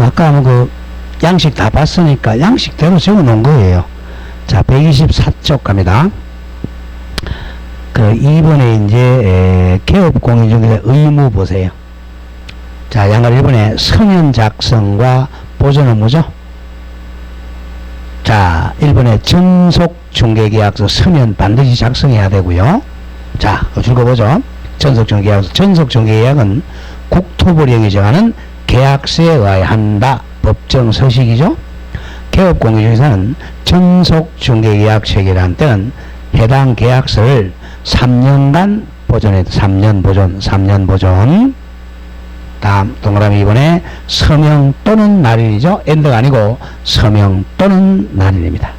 아까 그 양식 다 봤으니까 양식대로 적어 놓은 거예요. 자, 124쪽 갑니다. 그 2번에 이제 개업 공유 중에서 의무 보세요. 자, 양가 1번에 서면 작성과 보존 의무죠. 자, 1번에 전속 중개계약서 서면 반드시 작성해야 되고요. 자, 읽어보죠. 전속 중개계약서. 전속 중개계약은 국토부령이 정하는 계약서에 의하여 한다. 법정 서식이죠. 개업 공유 중에서는 전속 중개계약 체결한 때는 해당 계약서를 3년간 보존해야 돼. 3년 보존. 다음 동그라미 2번에 서명 또는 날인이죠. 엔드가 아니고 서명 또는 날인입니다.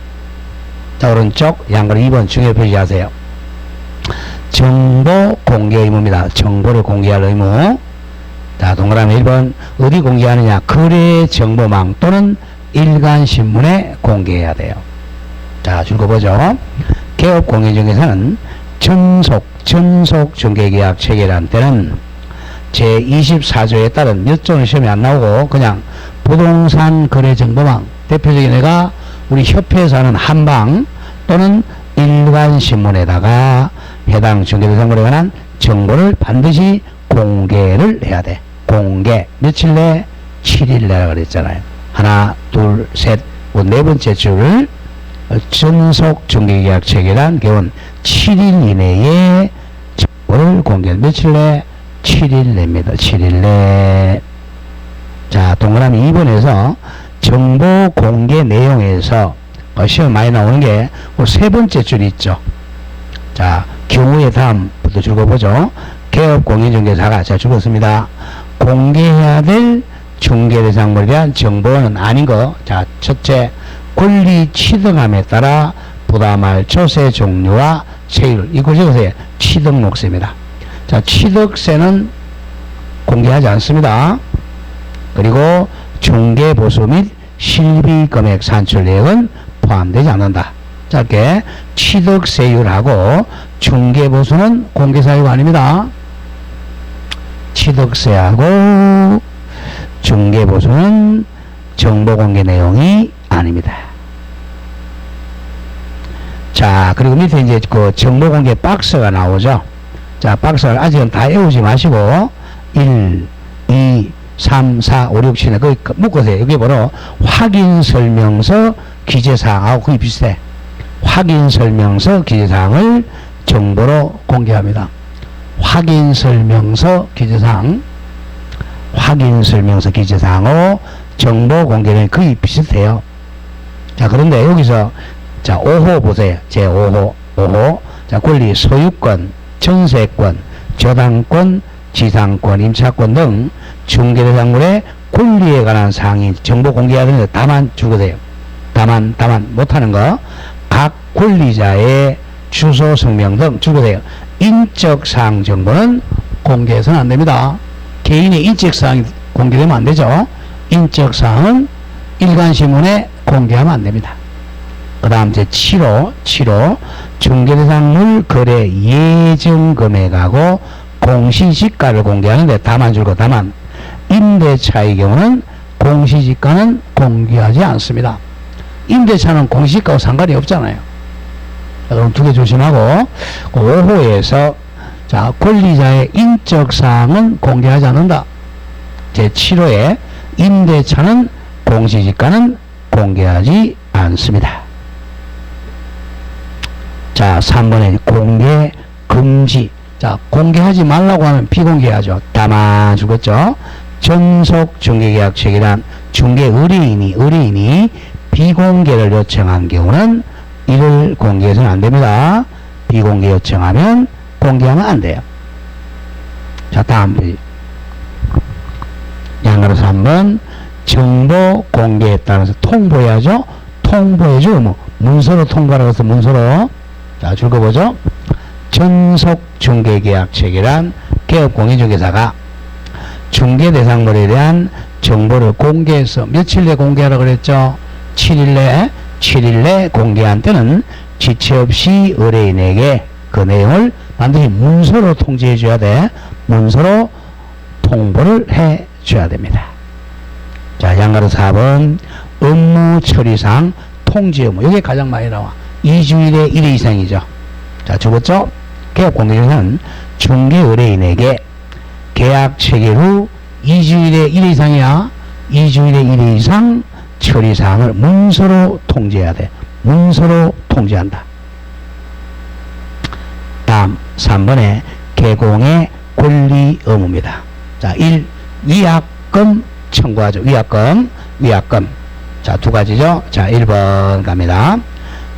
자, 오른쪽 양글 2번 중요 표시하세요. 정보 공개 의무입니다. 정보를 공개할 의무. 자, 동그라미 1번 어디 공개하느냐. 거래 정보망 또는 일간신문에 공개해야 돼요. 자, 읽어보죠. 개업 공개 중에서는 전속 중개계약 체결한 때는 제24조에 따른 몇 조는 시험에 안 나오고 그냥 부동산 거래 정보망, 대표적인 애가 우리 협회에서 하는 한방 또는 일간신문에다가 해당 중개대상물에 관한 정보를 반드시 공개를 해야 돼. 공개. 며칠 내? 7일 내라 그랬잖아요. 하나, 둘, 셋, 네 번째 줄 전속 중개계약 체결한 경우는 7일 이내에 정보를 공개. 며칠 내? 7일 내입니다. 7일 내. 자, 동그라미 2번에서 정보 공개 내용에서 시험 많이 나오는 게 세 번째 줄 있죠. 자, 경우의 다음부터 읽어보죠. 개업 공인중개사가 자 죽었습니다. 공개해야 될 중개대상물에 대한 정보는 아닌 거. 자, 첫째, 권리 취득함에 따라 부담할 조세 종류와 세율. 이거 적으세요. 취득록세입니다. 자, 취득세는 공개하지 않습니다. 그리고 중개보수 및 실비금액 산출 내역은 포함되지 않는다. 짧게 취득세율하고 중개보수는 공개사유가 아닙니다. 취득세하고 중개보수는 정보공개 내용이 아닙니다. 자, 그리고 밑에 이제 그 정보공개 박스가 나오죠. 자, 박스를 아직은 다 외우지 마시고 1, 2, 3, 4, 5, 6, 7에 거기 묶으세요. 여기 바로 확인설명서 기재사항하고 거의 비슷해. 확인설명서 기재사항을 정보로 공개합니다. 확인설명서 기재사항, 확인설명서 기재사항으로 정보 공개는 거의 비슷해요. 자, 그런데 여기서 자, 5호 보세요. 제 5호. 자, 권리 소유권, 전세권, 저당권, 지상권, 임차권 등 중개대상물의 권리에 관한 사항이 정보 공개해야 되는데 다만 적으세요. 다만 못하는 거. 각 권리자의 주소, 성명 등 적으세요. 인적사항 정보는 공개해서는 안 됩니다. 개인의 인적사항이 공개되면 안 되죠. 인적사항은 일간신문에 공개하면 안 됩니다. 그 다음 제 7호 중개대상물 거래 예정금액하고 공시지가를 공개하는데 다만 줄거 다만. 임대차의 경우는 공시지가는 공개하지 않습니다. 임대차는 공시지가하고 상관이 없잖아요. 그럼 두 개 조심하고 5호에서 자, 권리자의 인적사항은 공개하지 않는다. 제 7호에 임대차는 공시지가는 공개하지 않습니다. 자, 3번에 공개 금지. 자, 공개하지 말라고 하면 비공개하죠. 다만 죽었죠. 전속 중개계약 체결한 중개 의뢰인이 비공개를 요청한 경우는 이를 공개해서는 안 됩니다. 비공개 요청하면 공개하면 안 돼요. 자, 다음 페이지. 양가로 3번 정보 공개에 따라서 통보해야죠. 통보해줘. 뭐 문서로 통보하라고 해서 문서로. 자, 읽어보죠. 전속 중개계약 체결한 개업공인중개사가 중개대상물에 대한 정보를 공개해서 며칠 내 공개하라고 그랬죠. 7일 내 공개한 때는 지체 없이 의뢰인에게 그 내용을 반드시 문서로 통지해 줘야 돼. 문서로 통보를 해 줘야 됩니다. 자, 양가로 4번 업무 처리상 통지 의무. 이게 가장 많이 나와. 2주일에 1회 이상이죠. 자, 적었죠? 개업공개는 중개 의뢰인에게 계약 체결 후 2주일에 1회 이상이야. 2주일에 1회 이상 처리사항을 문서로 통지해야 돼. 문서로 통지한다. 다음 3번에 개공의 권리 의무입니다. 자, 1. 위약금 청구하죠. 위약금. 자, 두 가지죠. 자, 1번 갑니다.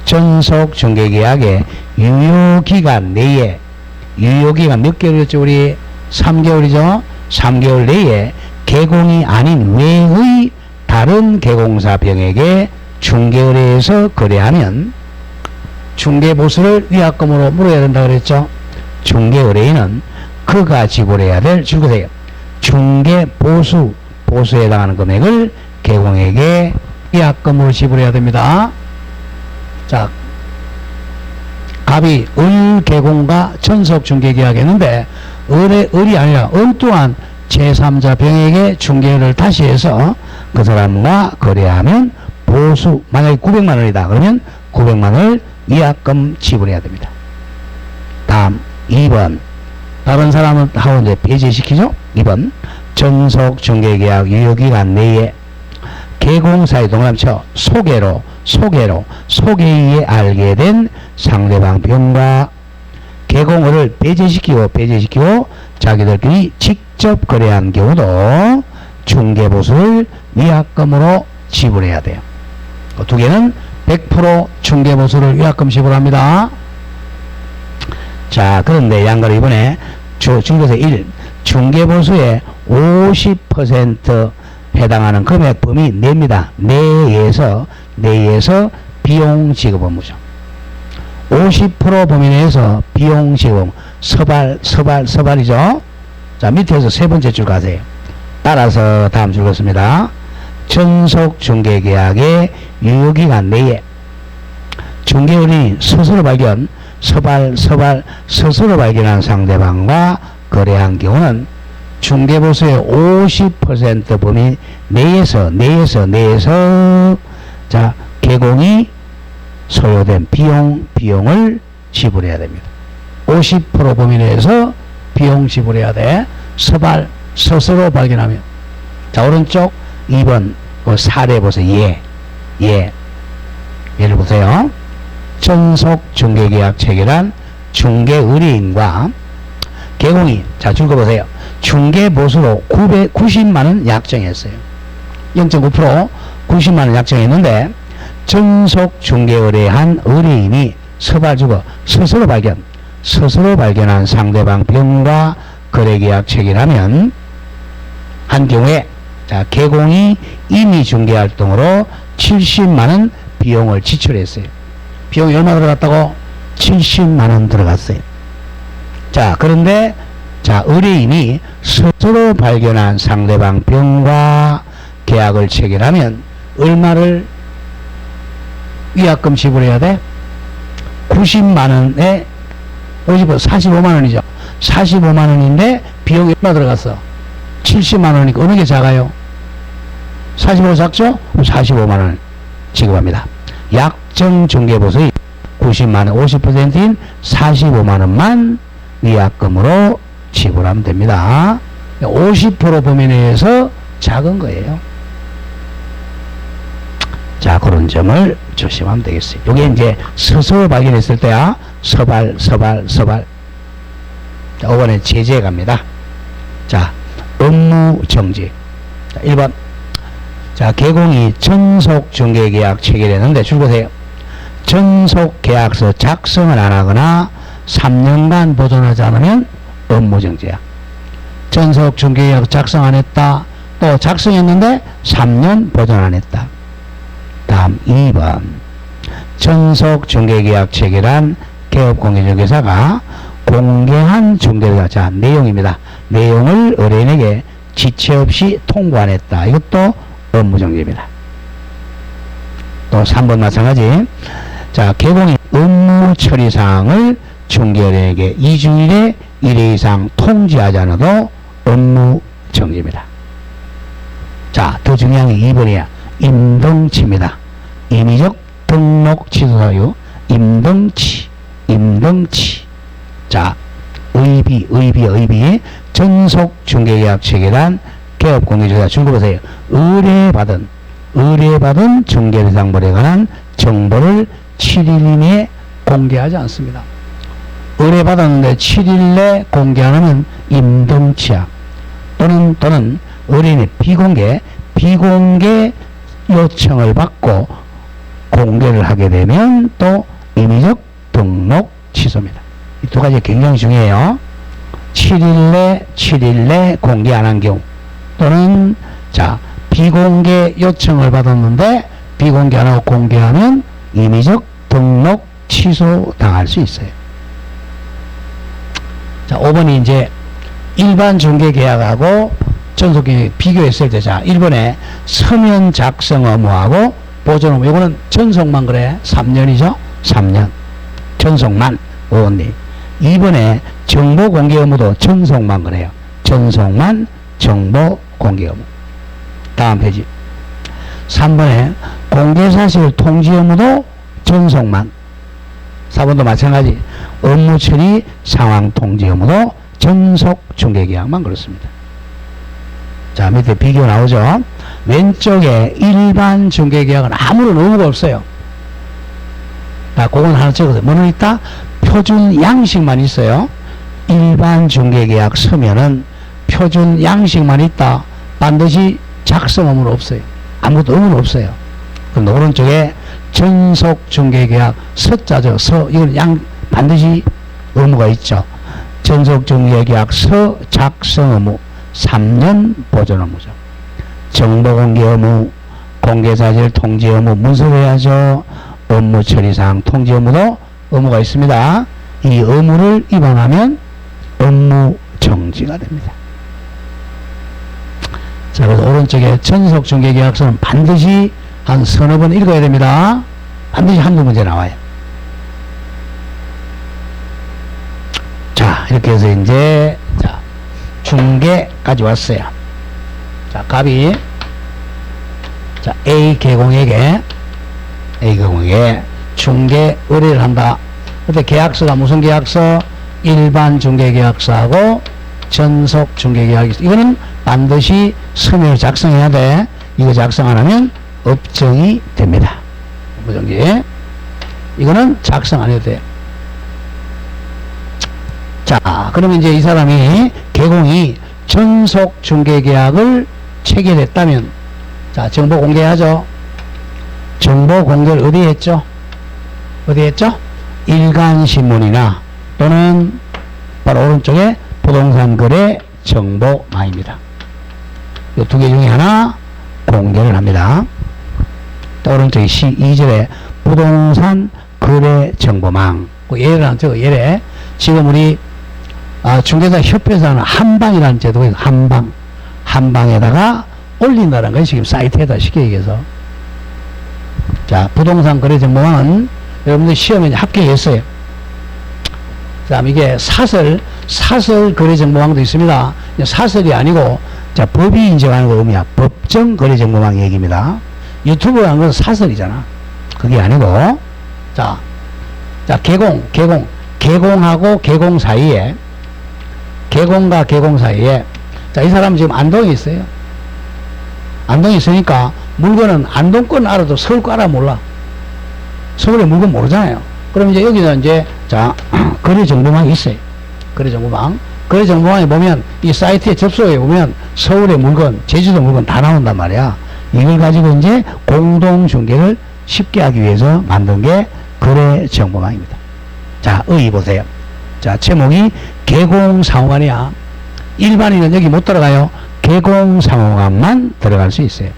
전속 중개계약의 유효기간 내에, 유효기간 몇 개월이었죠? 우리 3개월이죠? 3개월 내에 개공이 아닌 외의 다른 개공사 병에게 중개의뢰에서 거래하면 중개보수를 위약금으로 물어야 된다 그랬죠? 중개의뢰인은 그가 지불해야 될 줄거세요. 중개보수에 해당하는 금액을 개공에게 위약금으로 지불해야 됩니다. 자, 갑이 을 개공과 전속 중개계약 했는데 을이 아니라 을 또한 제3자 병에게 중개를 다시 해서 그 사람과 거래하면 보수, 만약에 900만 원이다 그러면 900만 원을 위약금 지불해야 됩니다. 다음 2번 다른 사람하고 이제 배제시키죠. 2번 전속 중개계약 유효기간 내에 개공사의 동남처 소개에 의해 알게 된 상대방 병과 개공을 배제시키고 자기들끼리 직접 거래한 경우도 중개보수를 위약금으로 지불해야 돼요. 두 개는 100% 중개보수를 위약금 지불합니다. 자, 그런데 양가로 이번에 중개세 1. 중개보수의 50% 해당하는 금액 범위 내입니다. 내에서 비용 지급 업무죠. 50% 범위 내에서 비용 지급 서발이죠. 자, 밑에서 세 번째 줄 가세요. 따라서 다음 줄 긋습니다. 전속 중개계약의 유효기간 내에 중개의뢰인이 스스로 발견한 상대방과 거래한 경우는 중개보수의 50% 범위 내에서 자, 개공이 소요된 비용을 지불해야 됩니다. 50% 범위 내에서 비용 지불해야 돼. 스스로 발견하면. 자, 오른쪽 2번 그 사례 보세요. 예를 보세요. 전속 중개계약 체결한 중개의뢰인과 개공이, 자, 줄거보세요. 중개보수로 90만원 약정했어요. 0.9% 90만원 약정했는데 전속 중개의뢰한 의뢰인이 스스로 발견한 상대방 병과 거래계약 체결하면 한 경우에, 자, 개공이 이미 중개활동으로 70만원 비용을 지출했어요. 비용이 얼마 들어갔다고? 70만원 들어갔어요. 자, 그런데 자, 의뢰인이 스스로 발견한 상대방 병과 계약을 체결하면 얼마를 위약금 지불해야 돼? 90만원에 50% 45만원이죠. 45만원인데 비용이 얼마 들어갔어? 70만원이니까 어느 게 작아요? 45 작죠? 45만원 지급합니다. 약정 중개보수의 90만원 50%인 45만원만 위약금으로 지불하면 됩니다. 50% 범위 내에서 작은 거예요. 자, 그런 점을 조심하면 되겠어요. 이게 이제 스스로 발견했을 때야 서발. 자, 5번에 제재 갑니다. 자, 업무 정지. 자, 1번. 자, 개공이 전속 중개계약 체결했는데 줄보세요. 전속 계약서 작성을 안 하거나 3년간 보존하지 않으면 업무 정지야. 전속 중개계약 작성 안 했다. 또 작성했는데 3년 보존 안 했다. 다음 2번. 전속 중개계약 체결한 개업공개중개사가 공개한 중개계약, 자, 내용입니다. 내용을 의뢰인에게 지체 없이 통보 안 했다. 이것도 업무 정지입니다. 또 3번 마찬가지. 자, 개공이 업무 처리 사항을 중개인에게 2주일에 1회 이상 통지하지 않아도 업무 정지입니다. 자, 더 중요한 게 2번이야. 임등치입니다. 임의적 등록 취소 사유. 임등치. 자, 의비. 전속 중개계약 체결한 개업공개조사 준거보세요. 의뢰받은 중개대상물에 관한 정보를 7일 이내에 공개하지 않습니다. 의뢰받았는데 7일 내 공개 안 하면 임등치야. 또는 의뢰인의 비공개 요청을 받고 공개를 하게 되면 또 임의적 등록 취소입니다. 이 두 가지 굉장히 중요해요. 7일 내 공개 안 한 경우 또는 자 비공개 요청을 받았는데 비공개 안 하고 공개하면 임의적 등록 취소 당할 수 있어요. 자 5번이 이제 일반 중개계약하고 전속계약 비교했을 때 자 1번에 서면 작성 의무하고 보존 의무 이거는 전속만 그래 3년이죠. 3년 전속만 의원님. 2번에 정보 공개 의무도 전속만 그래요. 전속만 정보 공개 의무. 다음 페이지 3번에 공개사실 통지 의무도 전속만. 4번도 마찬가지 업무 처리 상황 통지 의무도 전속 중개계약만 그렇습니다. 자 밑에 비교 나오죠. 왼쪽에 일반 중개계약은 아무런 의무가 없어요. 자 그건 하나 적어서 뭐는 있다? 표준 양식만 있어요. 일반 중개계약 서면은 표준 양식만 있다. 반드시 작성 의무는 없어요. 아무것도 의무는 없어요. 그런데 오른쪽에 전속 중개계약 서자죠. 서 이건 반드시 의무가 있죠. 전속 중개계약 서 작성 의무 3년 보존 의무죠. 정보 공개 의무, 공개사실 통지 의무 문서해야죠. 업무 처리사항 통지 의무도 의무가 있습니다. 이 의무를 위반하면 업무 정지가 됩니다. 자, 그래서 오른쪽에 전속 중개계약서는 반드시 한 서너 번 읽어야 됩니다. 반드시 한두 문제 나와요. 자, 이렇게 해서 이제 자 중개까지 왔어요. 자, 갑이 자 A 계공에게 중개 의뢰를 한다. 그때 계약서가 무슨 계약서? 일반 중개계약서하고 전속 중개계약서. 이거는 반드시 서면을 작성해야 돼. 이거 작성 안 하면 업정이 됩니다. 업무정지. 이거는 작성 안 해도 돼. 자, 그러면 이제 이 사람이 계공이 전속 중개계약을 체결했다면, 자, 정보 공개하죠. 정보 공개를 어디에 했죠? 일간신문이나 또는 바로 오른쪽에 부동산 거래 정보망입니다. 이 두 개 중에 하나 공개를 합니다. 또 오른쪽에 2절에 부동산 거래 정보망. 예를 하나 적어, 예래. 지금 우리 중개사 협회에서 하는 한방이라는 제도가 있어요. 한방에다가 올린다는 거예요. 지금 사이트에다 쉽게 얘기해서. 자, 부동산 거래 정보망은 여러분들 시험에 합격했어요. 자, 이게 사설 거래 정보망도 있습니다. 사설이 아니고, 자, 법이 인정하는 거 의미야. 법정 거래 정보망 얘기입니다. 유튜브가 한 건 사설이잖아. 그게 아니고, 자, 개공하고 개공 사이에, 개공과 개공 사이에, 자, 이 사람은 지금 안동에 있어요. 안동에 있으니까 물건은 안동권 알아도 서울 거 알아 몰라. 서울의 물건 모르잖아요. 그럼 이제 여기서 이제, 자, 거래 정보망이 있어요. 거래 정보망에 보면, 이 사이트에 접속해 보면 서울의 물건, 제주도 물건 다 나온단 말이야. 이걸 가지고 이제 공동 중개를 쉽게 하기 위해서 만든 게 거래 정보망입니다. 자, 의의 보세요. 자, 제목이 개공상호관이야. 일반인은 여기 못 들어가요. 개공상호관만 들어갈 수 있어요.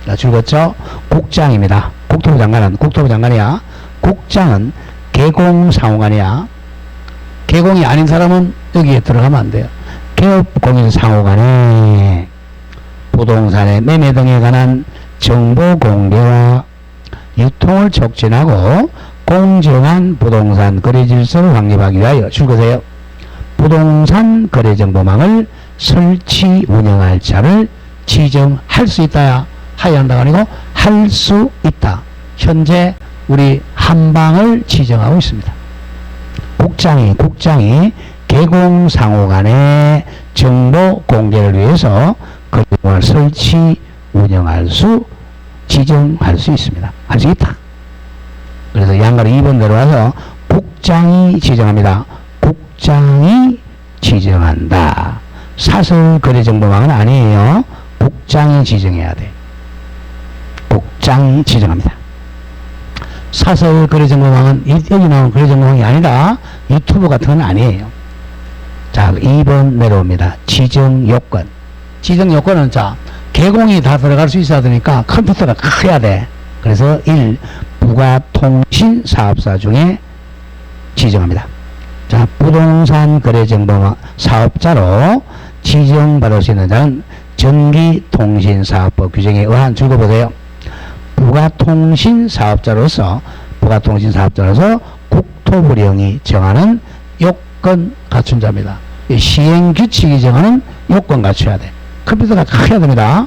자, 줄였죠? 국장입니다. 국토부 장관이야. 국장은 개공상호관이야. 개공이 아닌 사람은 여기에 들어가면 안 돼요. 개업공인상호관에 부동산의 매매 등에 관한 정보 공개와 유통을 촉진하고 공정한 부동산 거래 질서를 확립하기 위하여 부동산 거래 정보망을 설치 운영할 자를 지정할 수 있다야 하야 한다가 아니고 할 수 있다. 현재 우리 한방을 지정하고 있습니다. 국장이 개공상호 간의 정보 공개를 위해서 거래정보를 설치, 운영할 수, 지정할 수 있습니다. 할 수 있다. 그래서 양가로 2번 내려와서 국장이 지정합니다. 국장이 지정한다. 사설 거래정보망은 아니에요. 국장이 지정해야 돼. 국장이 지정합니다. 사설 거래정보망은 여기 나온 거래정보망이 아니라 유튜브 같은 건 아니에요. 자, 2번 내려옵니다. 지정요건. 지정요건은 자, 개공이 다 들어갈 수 있어야 되니까 컴퓨터가 커야 돼. 그래서 1. 부가통신 사업사 중에 지정합니다. 자, 부동산 거래정보 사업자로 지정받을 수 있는 자는 전기통신사업법 규정에 의한 줄거보세요. 부가통신 사업자로서 국토부령이 정하는 요건 갖춘 자입니다. 시행규칙이 정하는 요건 갖춰야 돼. 컴퓨터가 커야 됩니다.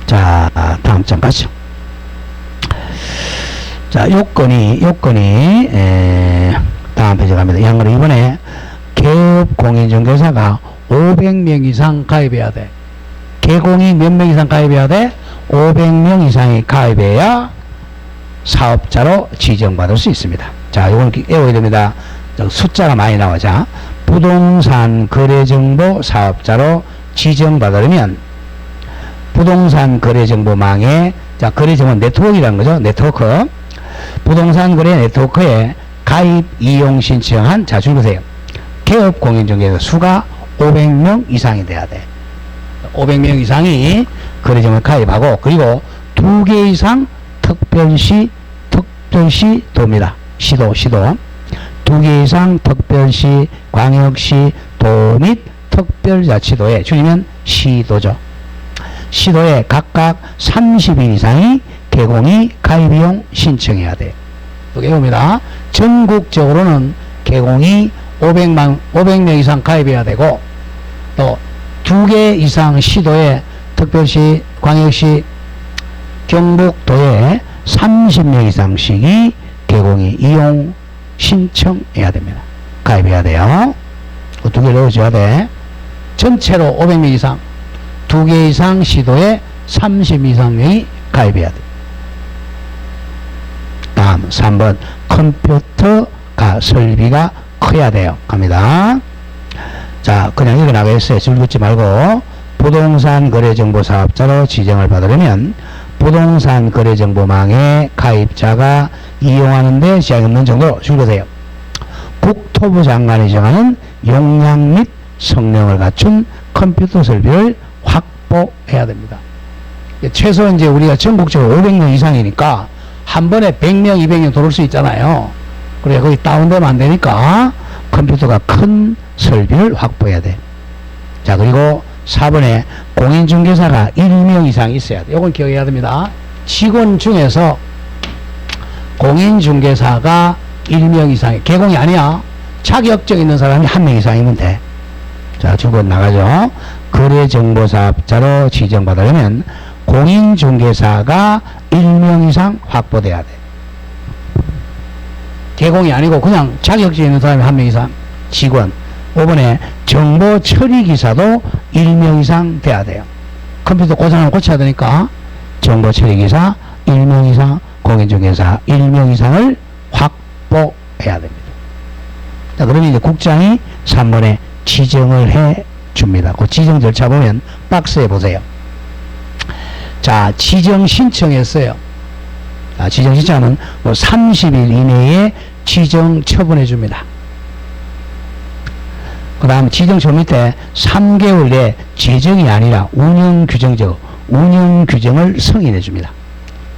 자, 다음 장 가시죠. 자, 요건이 다음 페이지 갑니다. 양으로 이번에 개업 공인중개사가 500명 이상 가입해야 돼. 개공이 몇 명 이상 가입해야 돼? 500명 이상이 가입해야 사업자로 지정받을 수 있습니다. 자, 이건 외워야 됩니다. 숫자가 많이 나오자. 부동산 거래정보 사업자로 지정받으려면 부동산 거래정보망에, 자, 거래정보 네트워크라는 거죠. 네트워크. 부동산 거래 네트워크에 가입 이용 신청한, 자, 줄보세요. 개업 공인중개사 수가 500명 이상이 돼야 돼. 500명 이상이 거래정보에 가입하고, 그리고 2개 이상 특별시 도입니다. 시도. 2개 이상 특별시, 광역시, 도 및 특별자치도에, 줄이면 시도죠. 시도에 각각 30인 이상이 개공이 가입이용 신청해야 돼. 이게 옵니다. 전국적으로는 개공이 500명 이상 가입해야 되고, 또 2개 이상 시도에, 특별시, 광역시, 경북도에 30명 이상씩이 개공이 이용 신청해야 됩니다. 가입해야 돼요. 2개 넣어줘야 돼. 전체로 500명 이상, 2개 이상 시도에 30 이상명이 가입해야 돼. 다음 3번 컴퓨터가 설비가 커야 돼요. 갑니다. 자, 그냥 이거 나가겠어요. 줄 긋지 말고. 부동산 거래정보 사업자로 지정을 받으려면 부동산 거래정보망에 가입자가 이용하는데 제약이 없는 정도로 줄 거세요. 국토부 장관이 정하는 용량 및 성능을 갖춘 컴퓨터 설비를 확보해야 됩니다. 최소 이제 우리가 전국적으로 500명 이상이니까 한 번에 100명, 200명 들어올 수 있잖아요. 그래, 거기 다운되면 안 되니까 컴퓨터가 큰 설비를 확보해야 돼. 자, 그리고 4번에 공인중개사가 1명 이상 있어야 돼. 이건 기억해야 됩니다. 직원 중에서 공인중개사가 1명 이상이, 개공이 아니야. 자격증 있는 사람이 1명 이상이면 돼. 자, 주권 나가죠. 거래정보사업자로 지정받으려면 공인중개사가 1명 이상 확보돼야 돼. 개공이 아니고 그냥 자격증 있는 사람이 1명 이상. 직원. 5번에 정보 처리기사도 1명 이상 돼야 돼요. 컴퓨터 고장을 고쳐야 되니까 정보 처리기사 1명 이상, 공인중개사 1명 이상을 확보해야 됩니다. 자, 그러면 이제 국장이 3번에 지정을 해 줍니다. 그 지정 절차 보면 박스에 보세요. 자, 지정 신청했어요. 자, 지정 신청은 뭐 30일 이내에 지정 처분해 줍니다. 그 다음 지정처 밑에 3개월 내 재정이 아니라 운영규정적 운영규정을 승인해 줍니다.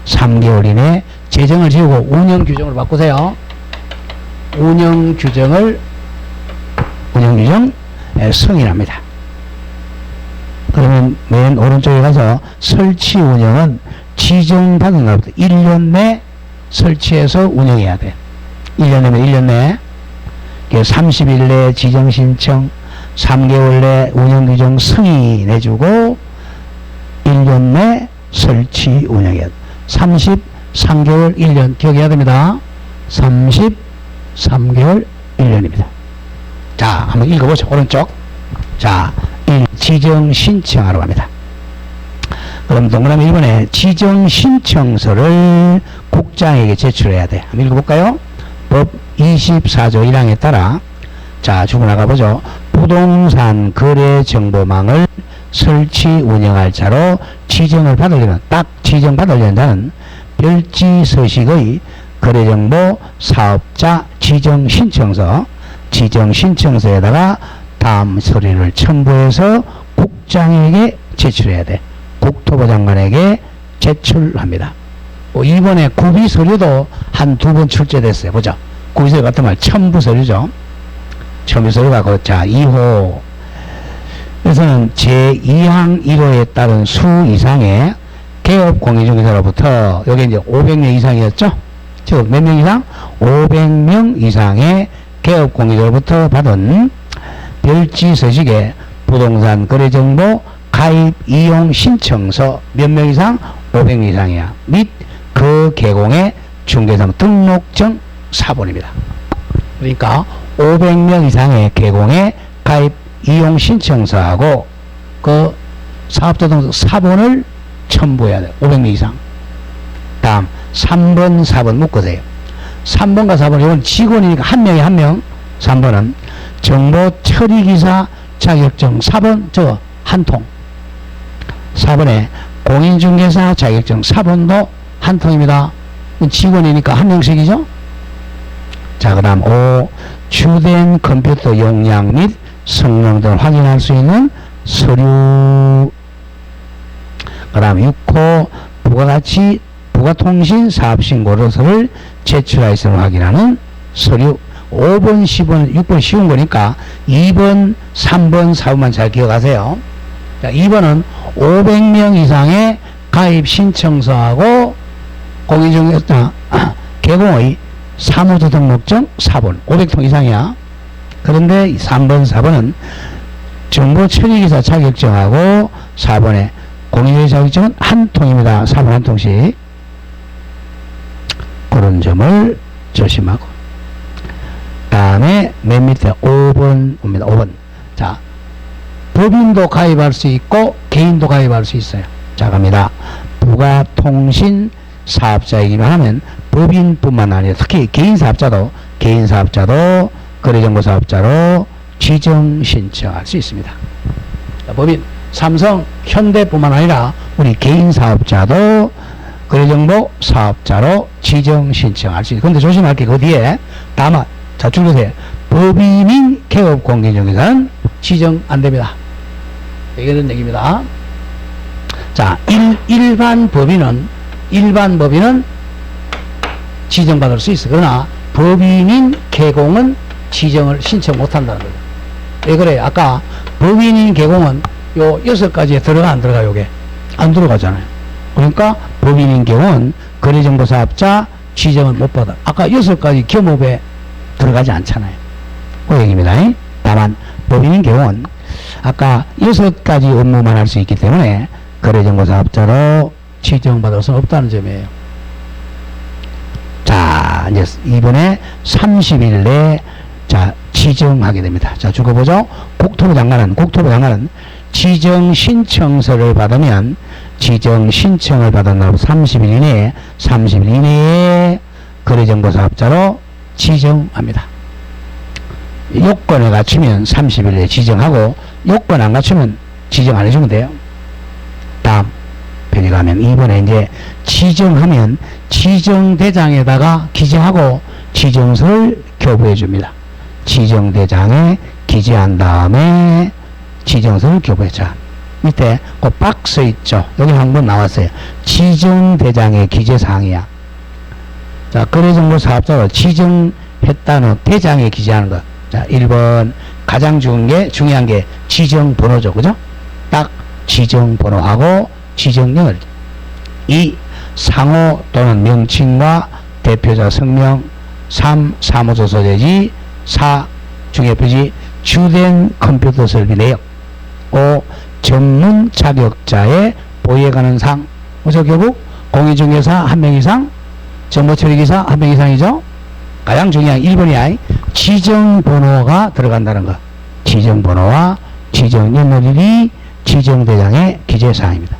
3개월 이내 재정을 지우고 운영규정으로 바꾸세요. 운영규정 승인합니다. 그러면 맨 오른쪽에 가서 설치 운영은 지정받은 날부터 1년 내 설치해서 운영해야 돼. 1년 내면 1년 내 30일 내 지정신청, 3개월 내 운영규정 승인해주고 1년 내 설치 운영해야 돼. 33개월 1년 기억해야 됩니다. 33개월 1년입니다. 자, 한번 읽어보죠. 오른쪽. 자, 지정 신청하러 갑니다. 그럼 동그라미 1번에 지정 신청서를 국장에게 제출해야 돼. 한번 읽어볼까요? 법 24조 1항에 따라 자, 주고 나가보죠. 부동산 거래 정보망을 설치 운영할 자로 지정을 받으려면 딱 지정받으려는 자는 별지 서식의 거래정보 사업자 지정 신청서에다가 다음 서류를 첨부해서 국장에게 제출해야 돼. 국토부 장관에게 제출합니다. 이번에 구비 서류도 한 2번 출제됐어요. 보죠. 구비 서류 같은 말 첨부 서류죠. 첨부 서류가 자 2호 에서는 제2항 1호에 따른 수 이상의 개업 공인중개사로부터 여기 이제 500명 이상이었죠. 즉 몇 명 이상? 500명 이상의 개업 공인중개사로부터 받은 별지 서식의 부동산 거래 정보 가입 이용 신청서 몇 명 이상? 500명 이상이야. 및 그 개공의 중개상 등록증 사본입니다. 그러니까 500명 이상의 개공의 가입 이용 신청서하고 그 사업자 등록 사본을 첨부해야 돼요. 500명 이상. 다음 3번 4번 묶으세요. 3번과 4번 이건 직원이니까 한 명에 한 명. 3번은 정보 처리기사 자격증 4번 저 한 통. 4번에 공인중개사 자격증 4번도 한 통입니다. 직원이니까 한 명씩이죠. 자, 그 다음 5. 주된 컴퓨터 용량 및 성능 등을 확인할 수 있는 서류. 그 다음 6호 부가가치 부가통신 사업신고서를 제출하였음을 확인하는 서류. 5번, 10번, 6번 쉬운 거니까 2번, 3번, 4번만 잘 기억하세요. 자, 2번은 500명 이상의 가입 신청서하고 공인중개사 개공의 사무소 등록증 사본 500통 이상이야. 그런데 3번, 4번은 정보 처리기사 자격증하고 4번에 공인중개사 자격증은 한 통입니다. 4번 한 통씩. 그런 점을 조심하고. 다음에 맨 밑에 5번 옵니다. 5번. 자, 법인도 가입할 수 있고 개인도 가입할 수 있어요. 자, 갑니다. 부가통신 사업자이기만 하면 법인뿐만 아니라 특히 개인 사업자도 거래정보 사업자로 지정 신청할 수 있습니다. 자, 법인 삼성, 현대뿐만 아니라 우리 개인 사업자도 거래정보 사업자로 지정 신청할 수 있습니다. 그런데 조심할 게 그 뒤에 다만 자 줄거세요. 법인인 개업 공인중개사는 지정 안 됩니다. 이런 얘기입니다. 자, 일반 법인은 지정받을 수 있어. 그러나 법인인 개공은 지정을 신청 못 한다는 거죠. 왜 그래요? 아까 법인인 개공은 요 6가지에 들어가 안 들어가? 요게 안 들어가잖아요. 그러니까 법인인 개공은 거래정보사업자 지정을 못 받아. 아까 6가지 겸업에 들어가지 않잖아요. 그 얘기입니다. 다만 법인인 개공은 아까 6가지 업무만 할 수 있기 때문에 거래정보사업자로 지정받을 수는 없다는 점이에요. 자, 이제 이번에 30일 내에 자, 지정하게 됩니다. 자, 죽어보죠. 국토부 장관은 지정 신청서를 받으면 지정 신청을 받은 날 30일 이내에 거래정보사업자로 지정합니다. 요건을 갖추면 30일 내에 지정하고 요건 안 갖추면 지정 안 해주면 돼요. 다음 페이지 가면 이번에 이제 지정하면 지정대장에다가 기재하고 지정서를 교부해 줍니다. 지정대장에 기재한 다음에 지정서를 교부해 줘. 밑에 그 박스 있죠. 여기 한번 나왔어요. 지정대장의 기재사항이야. 자, 거래정보 사업자로 지정했다는 대장에 기재하는 거. 자, 1번 가장 중요한 게 지정번호죠. 그죠? 딱 지정번호하고 지정령을 2. 상호 또는 명칭과 대표자 성명 3. 사무소 소재지 4. 중개표지 주된 컴퓨터 설비 내역 5. 전문 자격자의 보유해가는 상. 그래서 결국 공인중개사 한 명 이상, 정보처리기사 한 명 이상이죠. 가장 중요한 1번이야. 지정번호가 들어간다는 거. 지정번호와 지정연료일이 지정대장의 기재사항입니다.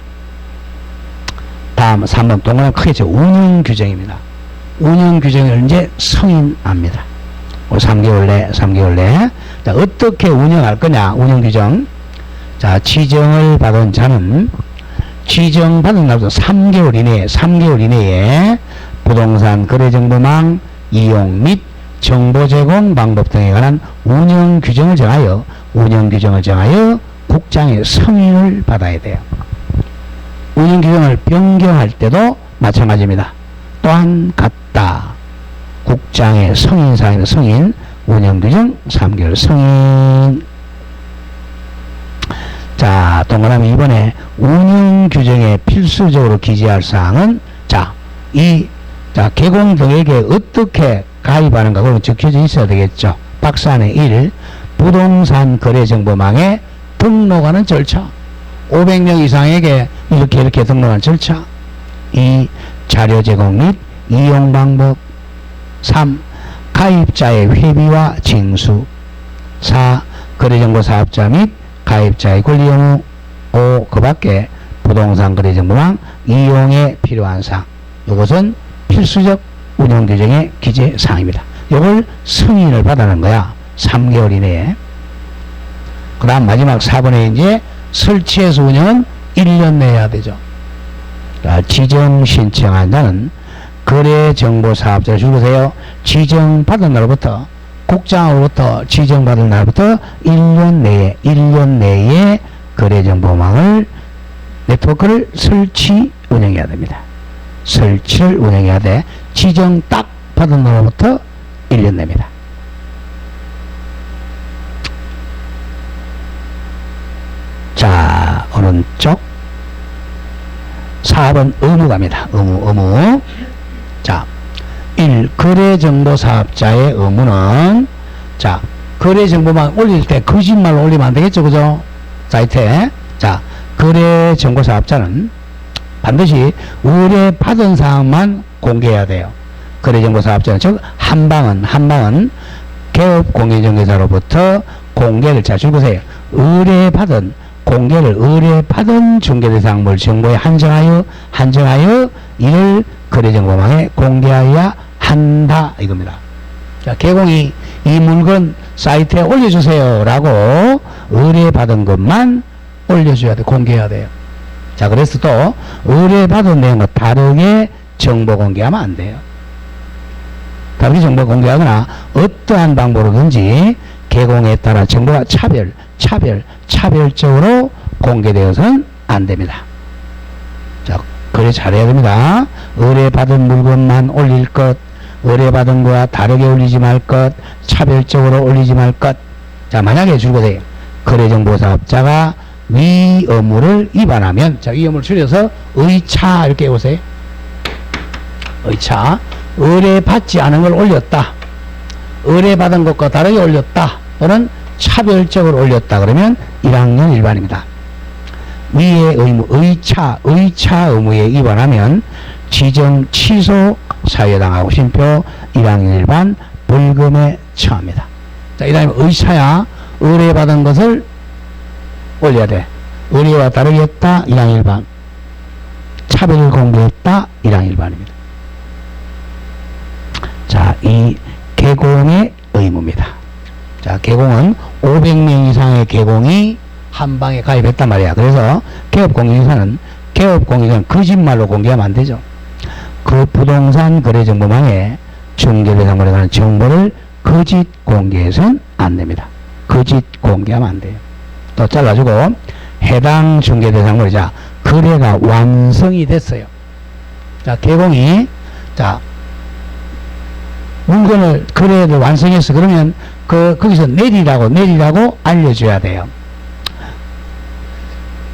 다음 3번 동그라미 크겠죠. 운영규정입니다. 운영규정을 이제 승인합니다. 3개월 내. 자, 어떻게 운영할 거냐, 운영규정. 자, 지정을 받은 자는 지정받은 날부터 3개월 이내에 부동산 거래정보망 이용 및 정보 제공 방법 등에 관한 운영규정을 정하여 국장의 승인을 받아야 돼요. 운영규정을 변경할 때도 마찬가지입니다. 또한 같다. 국장의 승인사항의 승인, 운영규정 3개월 승인. 자, 동그라미 2번에 운영규정에 필수적으로 기재할 사항은, 자, 개공 등에게 어떻게 가입하는가, 그건 적혀져 있어야 되겠죠. 박스 안에 1, 부동산 거래정보망에 등록하는 절차. 500명 이상에게 이렇게 등록하는 절차. 2, 자료 제공 및 이용 방법. 3, 가입자의 회비와 징수. 4, 거래정보 사업자 및 가입자의 권리 의무. 5, 그 밖에 부동산 거래정보망 이용에 필요한 사항. 이것은 필수적 운영규정의 기재사항입니다. 이걸 승인을 받아는 거야. 3개월 이내에. 그 다음 마지막 4번에 이제 설치해서 운영은 1년 내에 해야 되죠. 자, 지정 신청한 자는 거래정보사업자를 줄거세요. 지정받은 날부터, 국장으로부터 지정받은 날부터 1년 내에 거래정보망을, 네트워크를 설치 운영해야 됩니다. 설치를 운영해야 돼. 지정 딱 받은 날부터 1년 내입니다. 자, 오른쪽 4번 의무 갑니다. 의무. 자, 1. 거래정보사업자의 의무는, 자, 거래정보만 올릴 때 거짓말로 올리면 안 되겠죠, 그죠? 사이트에. 자, 거래정보사업자는 반드시 의뢰받은 사항만 공개해야 돼요. 거래정보사업자는, 즉 한방은 개업공인중개사로부터 공개를, 자, 줄거세요. 의뢰받은 중개대상물 정보에 한정하여 이를 거래정보망에 공개하여야 한다, 이겁니다. 자, 개공이 이 물건 사이트에 올려주세요 라고 의뢰받은 것만 올려줘야 돼. 공개해야 돼요. 자, 그래서 또 의뢰받은 내용과 다르게 정보 공개하면 안 돼요. 다르게 정보 공개하거나 어떠한 방법으로든지 개공에 따라 정보가 차별적으로 공개되어서는 안 됩니다. 자, 그래 잘해야 됩니다. 의뢰받은 물건만 올릴 것, 의뢰받은 거와 다르게 올리지 말 것, 차별적으로 올리지 말 것. 자, 만약에 줄거세요. 거래정보사업자가 위 의무를 위반하면, 자, 위 의무를 줄여서 의차 이렇게 해보세요. 의차. 의뢰받지 않은 걸 올렸다. 의뢰받은 것과 다르게 올렸다. 또는 차별적으로 올렸다. 그러면 1학년 일반입니다. 위의 의무, 의차 의무에 위반하면 지정 취소, 사유당하고 심표, 1학년 일반 벌금에 처합니다. 자, 이 다음에 의차야. 의뢰받은 것을 올려야 돼. 의뢰와 다르게 했다, 1학년 일반. 차별을 공개했다, 1학년 일반입니다. 자, 이 개공의 의무입니다. 자, 개공은 500명 이상의 개공이 한 방에 가입했단 말이야. 그래서 개업공인중개사는 거짓말로 공개하면 안 되죠. 그 부동산 거래정보망에 중개대상물에 관한 정보를 거짓 공개해서는 안 됩니다. 거짓 공개하면 안 돼요. 또 잘라주고, 해당 중개대상물이, 자, 거래가 완성이 됐어요. 자, 개공이, 자, 물건을 거래를 완성했어. 그러면 거기서 내리라고 알려줘야 돼요.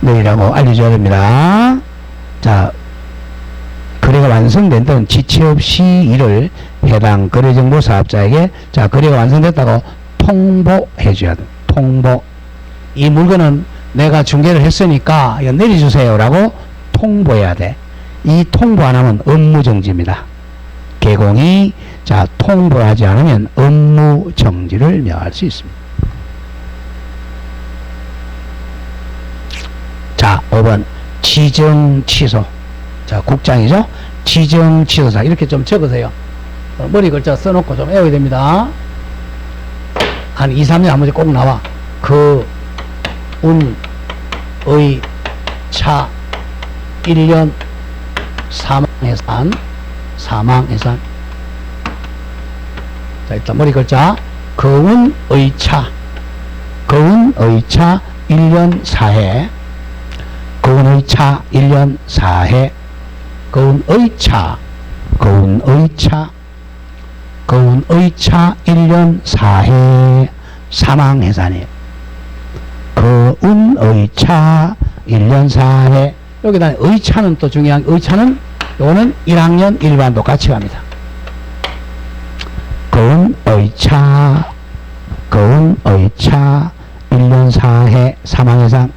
내리라고 알려줘야 됩니다. 자, 거래가 완성된다는 지체 없이 이를 해당 거래정보 사업자에게, 자, 거래가 완성됐다고 통보해줘야 돼. 통보. 이 물건은 내가 중개를 했으니까 이거 내려주세요 라고 통보해야 돼. 이 통보 안 하면 업무정지입니다. 개공이 자 통보하지 않으면 업무정지를 명할 수 있습니다. 자 5번 지정취소. 자 국장이죠. 지정취소사 이렇게 좀 적으세요. 머리 글자 써놓고 좀 외워야 됩니다. 한 2, 3년 한 번씩 꼭 나와. 그, 운, 의, 차, 1년, 사망해산. 자, 일단 머리 글자. 거운, 의, 차. 거운, 의, 차, 1년 4해. 거운, 의, 차, 1년 4해. 거운, 의, 차. 거운, 의, 차. 거운, 의, 차, 1년 4해. 사망해산이에요. 거운, 의, 차, 1년 4해. 여기다 의차는 또 중요한, 의차는 요거는 1학년 일반도 같이 갑니다. 거운, 의차, 거운, 의차, 1년 4해 사망해산.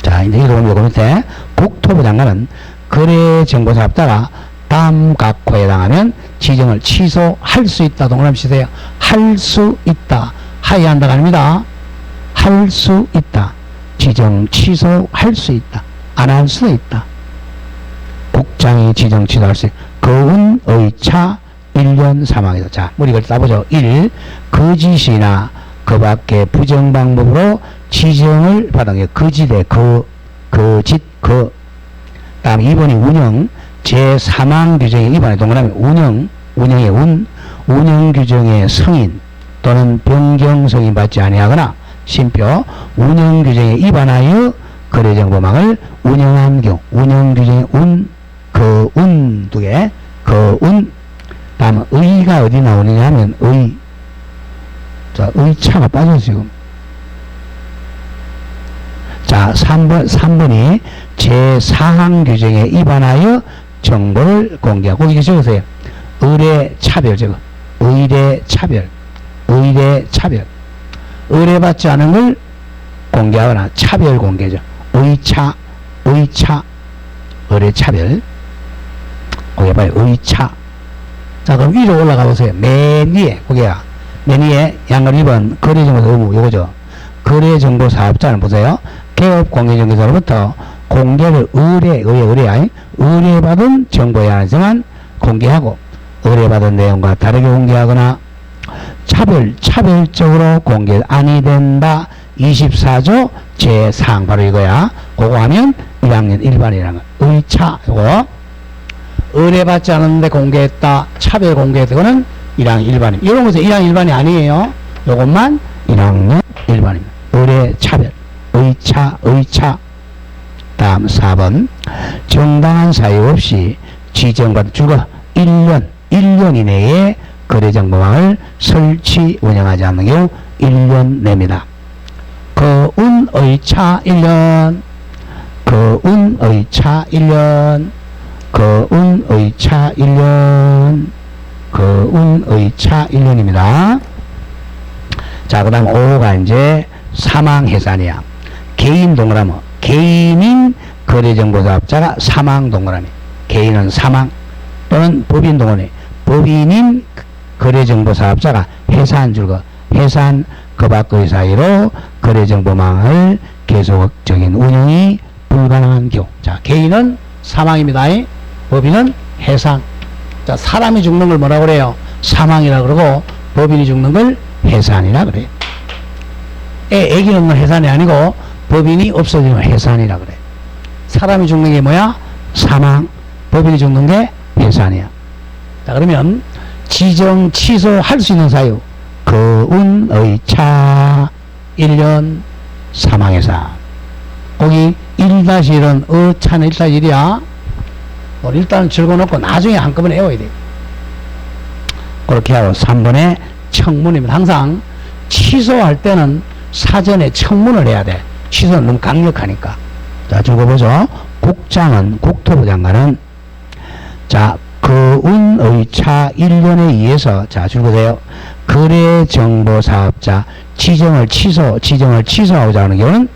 자, 이제 이거 보면 요거 밑에 국토부 장관은 거래정보사업자가 다음 각호에 해당하면 지정을 취소할 수 있다. 동그라미 치세요. 할 수 있다. 하야 한다가 아닙니다. 할 수 있다. 지정 취소할 수 있다. 안 할 수 있다. 국장이 지정 취소할 수 있다. 거운, 의차, 1년 사망이다. 자, 우리 이걸 따보죠. 1. 거짓이나 그 밖의 부정 방법으로 지정을 받은 게 거짓의 거짓, 다음 2번이 운영, 제3항 규정에 위반해. 동그라미 운영의 운영 규정의 승인 또는 변경 승인 받지 아니하거나 심표, 운영 규정에 위반하여 거래정보망을 운영한 경우, 운영 규정의 거운 두 개, 거운. 다음 의가 어디 나오느냐 하면 의. 자, 의차가 빠져 지금. 자, 3번이 제4항 규정에 위반하여 정보를 공개하고, 이게 적으세요. 의뢰차별 적어. 의뢰차별. 의뢰받지 않은 걸 공개하거나 차별 공개죠. 의차, 의뢰차별. 거기 봐요. 의차. 자, 그럼 위로 올라가 보세요. 맨 위에, 거기야. 맨 위에 양글 2번 거래정보 의무, 요거죠. 거래정보 사업자는 보세요. 개업공개정보사로부터 공개를 의뢰받은 정보에 한해서만 공개하고, 의뢰받은 내용과 다르게 공개하거나 차별적으로 공개 아니 된다. 24조 제4항 바로 이거야. 그거 하면 1학년 1반이라는 거. 의차, 요거. 의뢰받지 않았는데 공개했다. 차별 공개했다. 이거는 1학년 1반입니다. 이런 것은 1학년 1반이 아니에요. 요것만 1학년 1반입니다. 의뢰차별. 의차. 다음 4번. 정당한 사유 없이 지정받은 주거 1년 이내에 거래정보망을 설치 운영하지 않는 경우 1년 냅니다. 거운, 의차 1년. 거운, 의차 1년. 거운, 의차 1년. 거운, 의차 1년입니다. 자, 그 다음 5가 이제 사망해산이야. 개인 동그라미. 개인인 거래정보사업자가 사망 동그라미. 개인은 사망 또는 법인 동그라미. 법인인 거래정보사업자가 해산 줄거. 해산 그 밖의 사이로 거래정보망을 계속적인 운영이 불가능한 경우. 자, 개인은 사망입니다. 법인은 해산. 자, 사람이 죽는 걸 뭐라 그래요? 사망이라 그러고, 법인이 죽는 걸 해산이라 그래요. 애기 없는 해산이 아니고 법인이 없어지면 해산이라 그래. 사람이 죽는 게 뭐야? 사망. 법인이 죽는 게 해산이야. 자, 그러면 지정 취소할 수 있는 사유. 거운, 의차 1년 사망해산. 거기 1-1은 어차는 1-1이야. 일단 적어놓고 나중에 한꺼번에 외워야 돼. 그렇게 하고 3번에 청문입니다. 항상 취소할 때는 사전에 청문을 해야 돼. 취소는 너무 강력하니까. 자, 적어보죠. 국장은, 국토부 장관은, 자, 거운, 의차 1년에 의해서, 자, 적으세요. 거래정보사업자 지정을 취소하고자 하는 경우는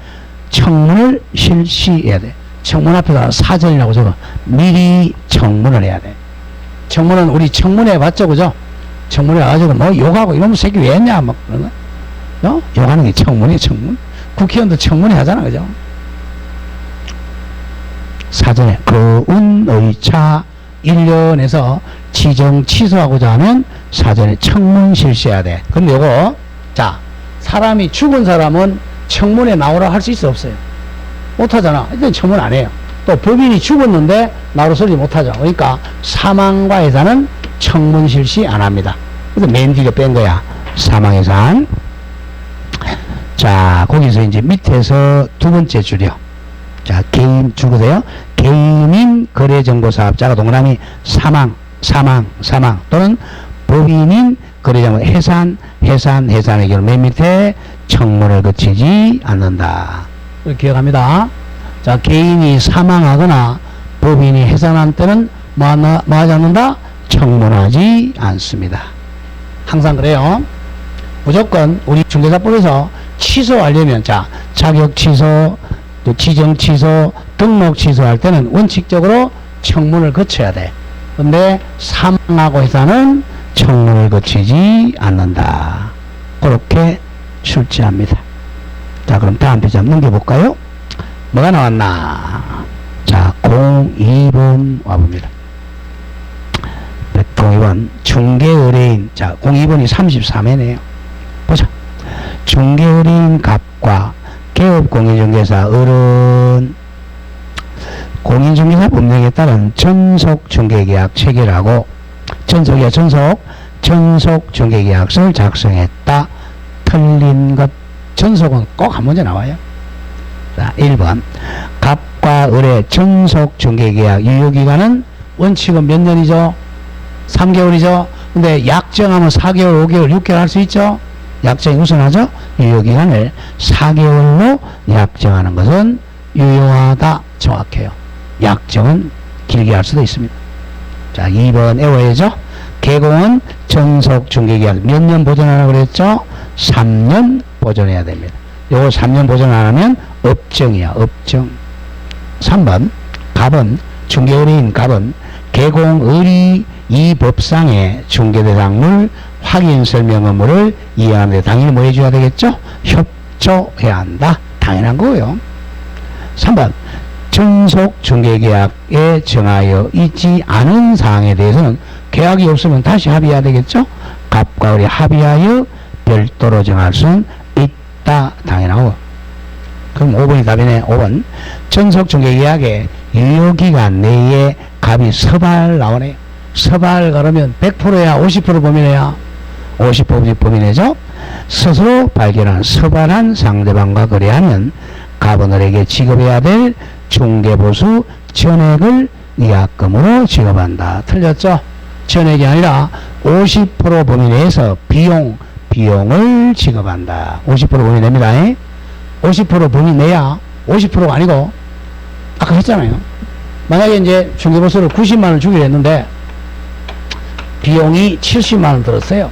청문을 실시해야 돼. 청문 앞에다 사전이라고 적어. 미리 청문을 해야 돼. 청문은 우리 청문회 봤죠, 그죠? 청문회 와가지고 너 욕하고 이놈의 새끼 왜 했냐, 막 그런 거. 욕하는 게 청문이야, 청문. 국회의원도 청문회 하잖아, 그죠? 사전에 거운의차 1년에서 지정 취소하고자 하면 사전에 청문 실시해야 돼. 근데 요거, 자, 사람이 죽은 사람은 청문회 나오라 할 수 있어, 없어요? 못하잖아. 일단 청문 안 해요. 또 법인이 죽었는데 나로 소리 못하죠. 그러니까 사망과 해산은 청문 실시 안 합니다. 그래서 맨 뒤로 뺀 거야. 사망해산. 자, 거기서 이제 밑에서 두 번째 줄이요. 자, 개인 줄거세요. 개인인 거래정보사업자가 동그라미 사망 또는 법인인 거래정보 해산의 경우 맨 밑에 청문을 거치지 않는다. 기억합니다. 자, 개인이 사망하거나 법인이 해산한 때는 뭐 하지 않는다? 청문하지 않습니다. 항상 그래요. 무조건 우리 중개사법에서 취소하려면, 자, 자격 취소, 또 지정 취소, 등록 취소할 때는 원칙적으로 청문을 거쳐야 돼. 근데 사망하고 해산은 청문을 거치지 않는다. 그렇게 출제합니다. 자, 그럼 다음 페이지 한번 넘겨볼까요? 뭐가 나왔나? 자, 02번 와봅니다. 02번 중개의뢰인. 자, 02번이 33회네요. 보자. 중개의뢰인 갑과 개업공인중개사 어른 공인중개사 법령에 따른 전속중개계약 체결하고 전속중개계약서를 작성했다. 틀린 것. 전속은 꼭 한 문제 나와요. 자, 1번 갑과 을의 전속중개계약 유효기간은 원칙은 몇 년이죠? 3개월이죠. 근데 약정하면 4개월, 5개월, 6개월 할 수 있죠? 약정이 우선하죠? 유효기간을 4개월로 약정하는 것은 유효하다. 정확해요. 약정은 길게 할 수도 있습니다. 자, 2번 외워야죠. 개공은 전속중개계약 몇 년 보존하라고 그랬죠? 3년 보존해야 됩니다. 요거 3년 보존 안 하면 업정이야, 업정. 3번 갑은 중개의뢰인 갑은 개공의리 이 법상의 중개대상물 확인 설명 의무를 이해하는데 당연히 뭐 해줘야 되겠죠? 협조해야 한다. 당연한 거고요. 3번 전속 중개계약에 정하여 있지 않은 사항에 대해서는 계약이 없으면 다시 합의해야 되겠죠? 갑과 을이 합의하여 별도로 정할 수는 있다. 당연하고. 그럼 5번이 답이네. 5번 전속 중개계약의 유효기간 내에 갑이 서발 나오네요. 서발 그러면 100%야 50% 범위내야 50% 범위내죠. 스스로 발견한 서발한 상대방과 거래하면 갑은 을에게 지급해야 될 중개보수 전액을 위약금으로 지급한다. 틀렸죠? 전액이 아니라 50% 범위 내에서 비용을 지급한다. 50% 범위 냅니다. 50% 범위 내야 50%가 아니고 아까 했잖아요. 만약에 이제 중개보수를 90만원 주기로 했는데 비용이 70만원 들었어요.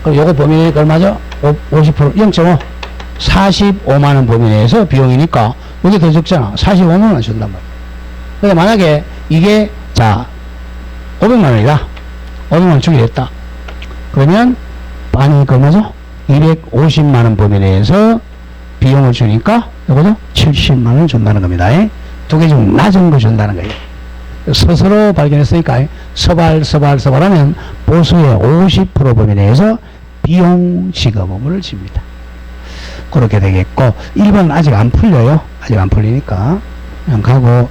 그럼 요거 범위 내니까 얼마죠? 50% 0.5 45만원 범위 내에서 비용이니까 이게 더 적잖아. 45만원 준단 말이야. 근데 만약에 이게 자 500만원이다. 500만원 주기로 했다. 그러면 반이니까 얼마죠? 250만원 범위 내에서 비용을 주니까 요거죠? 70만원 준다는 겁니다. 두 개 중 낮은 거 준다는 거예요. 스스로 발견했으니까 서발하면 보수의 50% 범위 내에서 비용 지급 의무를 집니다. 그렇게 되겠고 1번 아직 안 풀려요. 아직 안 풀리니까 그냥 가고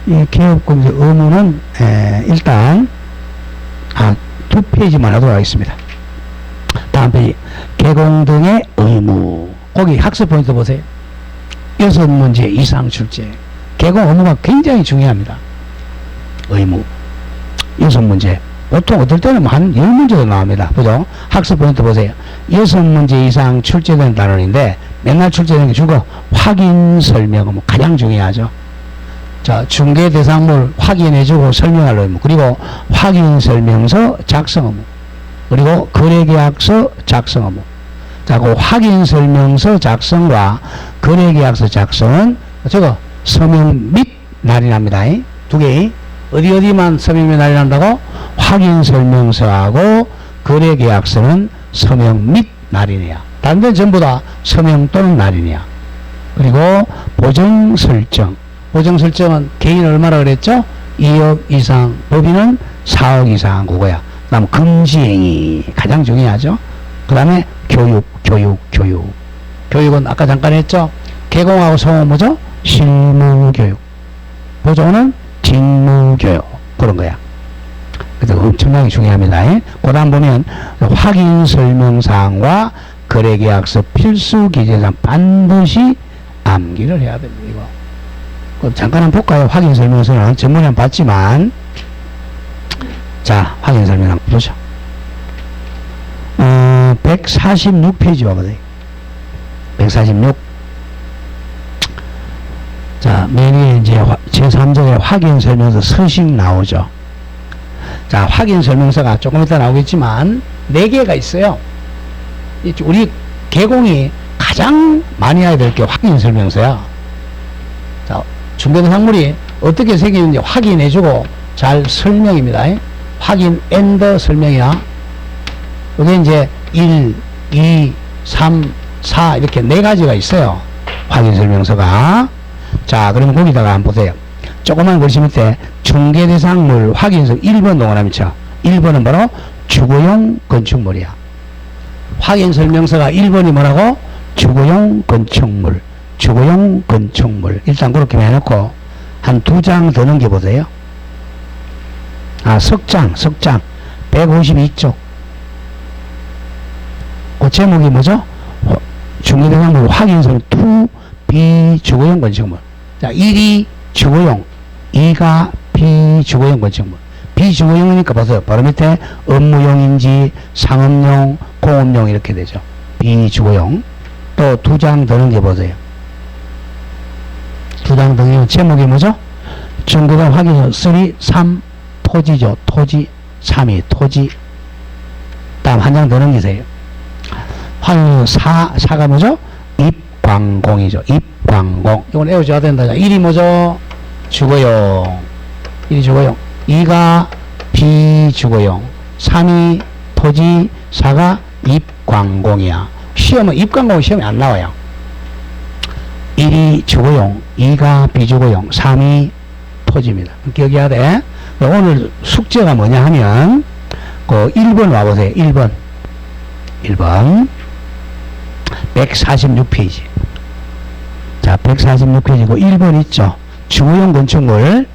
이 개업공제 의무는 일단 2페이지만 하도록 하겠습니다. 다음 페이지 개공 등의 의무. 거기 학습 포인트 보세요. 6문제 이상 출제. 개공 의무가 굉장히 중요합니다. 의무 6문제. 보통 어떨 때는 한 10문제도 나옵니다. 그죠? 학습 포인트 보세요. 6문제 이상 출제된 단원인데 맨날 출제되는 게 주고 확인 설명 의무 가장 중요하죠. 자, 중개 대상물 확인해주고 설명할 의무, 그리고 확인 설명서 작성 의무, 그리고 거래계약서 작성 의무. 자, 그 확인 설명서 작성과 거래계약서 작성은 저거 서명 및 날이 납니다. 두 개. 어디만 서명이 날이 난다고? 확인설명서하고 거래계약서는 서명 및 날인이야. 다른 데는 전부 다 서명 또는 날인이야. 그리고 보정설정. 보정설정은 개인 얼마나 그랬죠? 2억 이상, 법인은 4억 이상 그거야. 그 다음 금지행위 가장 중요하죠. 그 다음에 교육. 교육은 아까 잠깐 했죠? 개공하고 성은 뭐죠? 실무교육. 보조는 직무교육. 그런 거야. 그래서 엄청나게 중요합니다. 그 다음 보면 확인설명사항과 거래계약서 필수 기재사항 반드시 암기를 해야 됩니다. 이거 잠깐 한번 볼까요? 확인설명서는 전문에 한번 봤지만, 자, 확인설명 한번 보죠. 146페이지 봐보세요. 146. 자, 맨 위에 이제 제3절에 확인설명서 서식 나오죠. 자, 확인설명서가 조금 이따 나오겠지만 4개가 있어요. 우리 개공이 가장 많이 해야 될 게 확인설명서야. 자, 중개대상물이 어떻게 생기는지 확인해주고 잘 설명입니다. 확인 앤더 설명이야. 여기 이제 1, 2, 3, 4 이렇게 4가지가 있어요. 확인설명서가. 자, 그러면 거기다가 한번 보세요. 조그만 글씨 밑에 중개대상물 확인서 1번 동그라미 쳐. 1번은 바로 주거용 건축물이야. 확인설명서가 1번이 뭐라고? 주거용 건축물. 주거용 건축물. 일단 그렇게 해놓고 한 2장 더 넘겨보세요. 아, 석장 152쪽. 그 제목이 뭐죠? 중개대상물 확인설명 2 비주거용 건축물. 자, 1이 주거용, 2가 비주거용 건축물. 비주거용이니까 보세요. 바로 밑에 업무용인지 상업용, 공업용 이렇게 되죠. 비주거용. 또 2장 더 넘겨보세요. 2장 더 넘기면 제목이 뭐죠? 중개대상 확인서 3 토지죠. 토지. 3이 토지. 다음 한 장 더 넘기세요. 확인서 4가 뭐죠? 입광공이죠. 입광공. 이건 외워줘야 된다. 1이 뭐죠? 주거용. 1이 주거용. 2가 비주거용. 3이 토지. 4가 입광공이야. 시험은 입광공 시험이 안 나와요. 1이 주거용. 2가 비주거용. 3이 토지입니다. 기억해야 돼. 오늘 숙제가 뭐냐 하면 그 1번 와보세요. 1번 146페이지. 자, 146페이지고 1번 있죠. 주거용 건축물.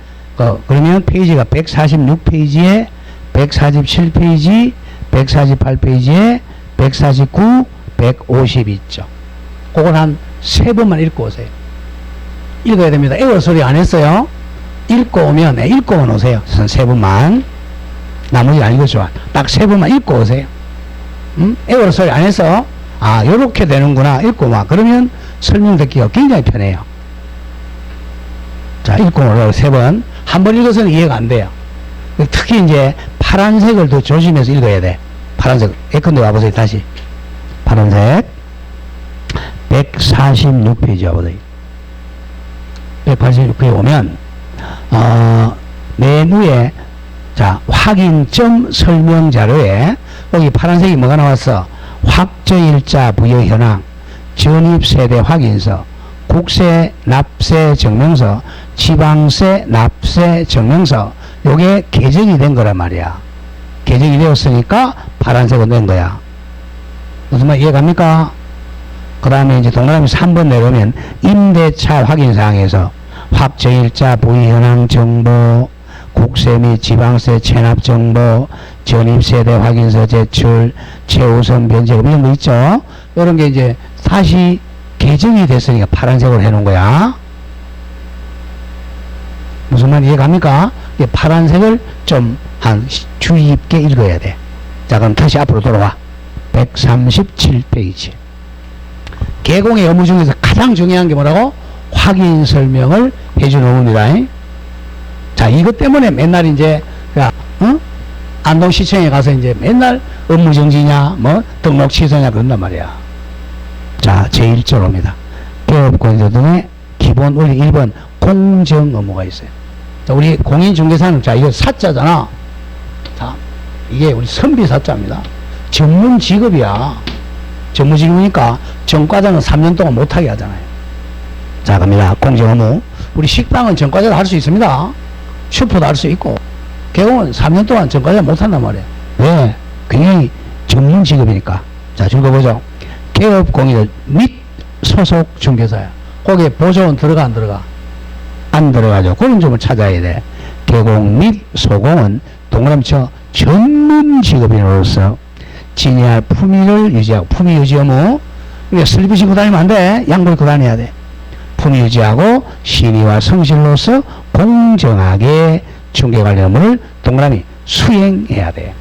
그러면 페이지가 146페이지에 147페이지, 148페이지에 149, 150 있죠. 그걸 한 3번만 읽고 오세요. 읽어야 됩니다. 에어 소리 안 했어요. 읽고 오면, 읽고만 오세요. 3번만. 나머지 안 읽어줘. 딱 3번만 읽고 오세요. 에어 소리 안 해서, 아, 요렇게 되는구나. 읽고 와. 그러면 설명 듣기가 굉장히 편해요. 자, 읽고 오라고 3번. 한 번 읽어서는 이해가 안 돼요. 특히 이제 파란색을 더 조심해서 읽어야 돼. 파란색. 예컨대 와보세요. 다시. 파란색. 146페이지 와보세요. 186페이지 오면, 맨 위에, 자, 확인점 설명 자료에, 여기 파란색이 뭐가 나왔어? 확정일자 부여 현황, 전입세대 확인서, 국세 납세 증명서, 지방세 납세 증명서. 요게 개정이 된 거란 말이야. 개정이 되었으니까 파란색으로 낸 거야. 무슨 말 이해갑니까? 그 다음에 이제 동그라미 3번 내보면 임대차 확인사항에서 확정일자 부의 현황 정보, 국세 및 지방세 체납 정보, 전입세대 확인서 제출, 최우선 변제금 이런 거 있죠. 이런 게 이제 다시 개정이 됐으니까 파란색으로 해놓은 거야. 무슨 말 이해갑니까? 파란색을 좀 한 주의 깊게 읽어야 돼. 자, 그럼 다시 앞으로 돌아와. 137페이지. 개공의 업무 중에서 가장 중요한 게 뭐라고? 확인 설명을 해주는 겁니다. 자, 이것 때문에 맨날 이제, 안동시청에 가서 이제 맨날 업무 정지냐, 뭐, 등록 취소냐, 그런단 말이야. 자, 제1조로입니다. 개업권자 등의 기본 원리 1번, 공정 의무가 있어요. 자, 우리 공인중개사는, 자, 이거 사자잖아. 자, 이게 우리 선비사자입니다. 전문 직업이야. 전문 직업이니까 전과자는 3년 동안 못하게 하잖아요. 자, 갑니다. 공정 의무. 우리 식당은 전과자를 할 수 있습니다. 슈퍼도 할 수 있고, 개공은 3년 동안 전과자 못한단 말이에요. 왜? 굉장히 전문 직업이니까. 자, 읽어보죠. 개업 공인은 및 소속 중개사야. 거기에 보조원 들어가, 안 들어가? 안 들어가죠. 그런 점을 찾아야 돼. 개공 및 소공은 동그라미 쳐 전문 직업인으로서 지니할 품위를 유지하고, 품위 유지 의무. 그러니까 슬리퍼 신고 다니면 안 돼. 양복 입고 다녀야 돼. 품위 유지하고 신의와 성실로서 공정하게 중개 관련 업무를 동그라미 수행해야 돼.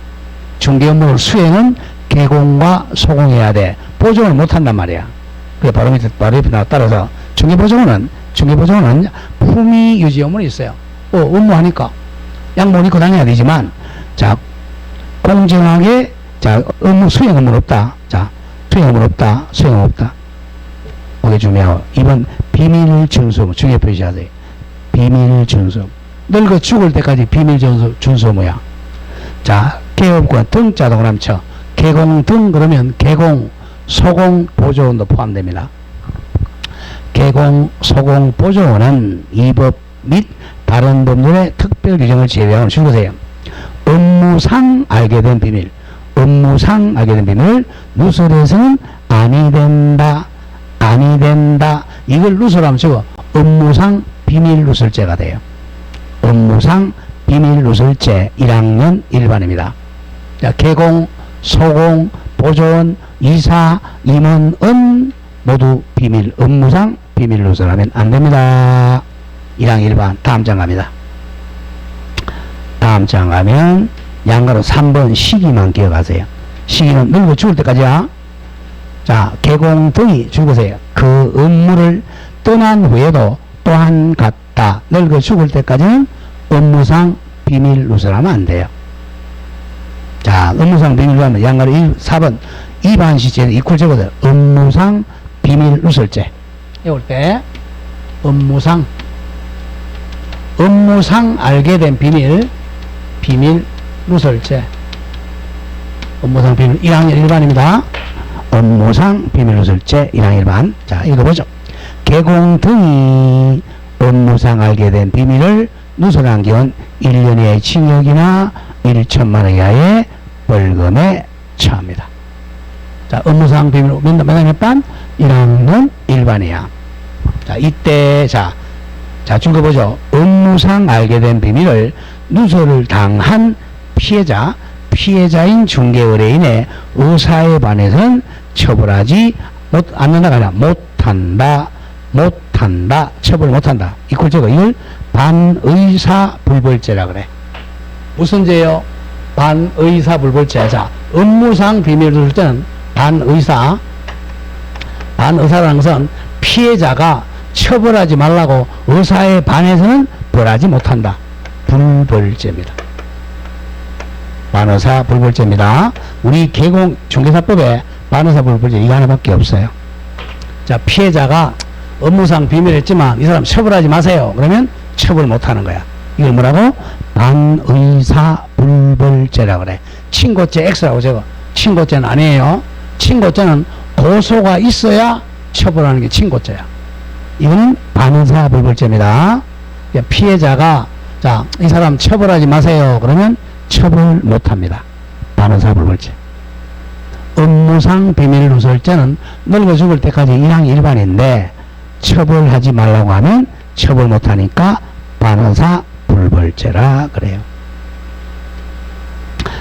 중개 업무를 수행은 개공과 소공해야 돼. 보조는 못한단 말이야. 그게 바로 밑에 따라서 중개보조는 품위 유지 업무는 있어요. 업무하니까 양복 입고 다녀야 되지만, 자, 공정하게, 자, 업무 수행 업무는 없다. 자, 수행 업무는 없다. 수행 없다. 그게 중요하고. 2번 비밀 준수 중에 표시하세요. 비밀 준수. 늙어 죽을 때까지 비밀 준수 뭐야? 자, 개업과 등자 동그라미 쳐. 개공 등 그러면 개공, 소공, 보조원도 포함됩니다. 개공, 소공, 보조원은 이 법 및 다른 법률의 특별 규정을 제외하고 줄거세요. 업무상 알게 된 비밀. 업무상 알게 된 비밀을 누설해서는 아니 된다. 아니 된다. 이걸 누설하면 적어. 업무상 비밀 누설죄가 돼요. 업무상 비밀 누설죄 1학년 1반입니다. 자, 개공, 소공, 보조원, 이사, 임원은 모두 비밀, 업무상 비밀 누설하면 안 됩니다. 1학년 1반. 다음 장 갑니다. 다음 장 가면 양가로 3번 시기만 기억하세요. 시기는 늙어 죽을 때까지야. 자, 개공 등이 죽으세요. 그 업무를 떠난 후에도 또한 같다. 늙어 죽을 때까지는 업무상 비밀 누설하면 안 돼요. 자, 업무상 비밀 누설하면 양가로 4번 2반 시제는 이퀄 적어서 업무상 비밀 누설죄. 이럴 때 업무상 알게 된 비밀 누설죄. 업무상 비밀 1학년 1반입니다. 업무상 비밀 누설죄 1학년 1반. 자, 읽어보죠. 개공 등이 업무상 알게 된 비밀을 누설한 경우는 1년 이하의 징역이나 1천만 원 이하의 벌금에 처합니다. 자, 업무상 비밀 몇 반? 1학년 1반이야. 자, 이때 자, 읽어보죠. 업무상 알게 된 비밀을 누설을 당한 피해자인 중개의뢰인의 의사에 반해서는 처벌하지 않는다가 아니라 못한다. 처벌 못한다. 이걸 적어. 이걸 반의사불벌죄라 그래. 무슨 죄요? 반의사불벌죄. 자, 업무상 비밀을 누설 때는 반의사라는 것은 피해자가 처벌하지 말라고 의사에 반해서는 벌하지 못한다. 불벌죄입니다. 반의사 불벌죄입니다. 우리 개공 중개사법에 반의사 불벌죄 이거 하나밖에 없어요. 자, 피해자가 업무상 비밀했지만 이 사람 처벌하지 마세요. 그러면 처벌 못하는 거야. 이걸 뭐라고? 반의사 불벌죄라 그래. 친고죄 X라고 적어. 친고죄는 아니에요. 친고죄는 고소가 있어야 처벌하는 게 친고죄야. 이거는 반의사 불벌죄입니다. 피해자가 자, 이 사람 처벌하지 마세요. 그러면 처벌 못합니다. 반의사 불벌죄. 업무상 비밀 누설죄는 늙어 죽을 때까지 1학년 1반인데 처벌하지 말라고 하면 처벌 못하니까 반의사 불벌죄라 그래요.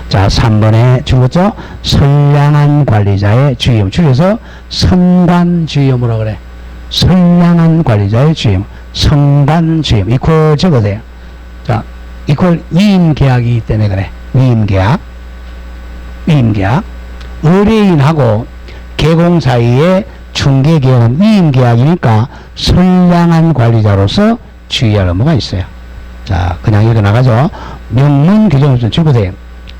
자, 3번에 죽었죠? 선량한 관리자의 주의임. 줄여서 선관주의임으로 그래. 선량한 관리자의 주의임. 선관주의임. 이퀄 적으세요. 자, 이퀄 위임계약이기 때문에 그래. 위임계약. 의뢰인하고 개공 사이의 중개계약은 위임계약이니까 선량한 관리자로서 주의할 의무가 있어요. 자, 그냥 읽어 나가죠. 명문 규정을 좀 적으세요.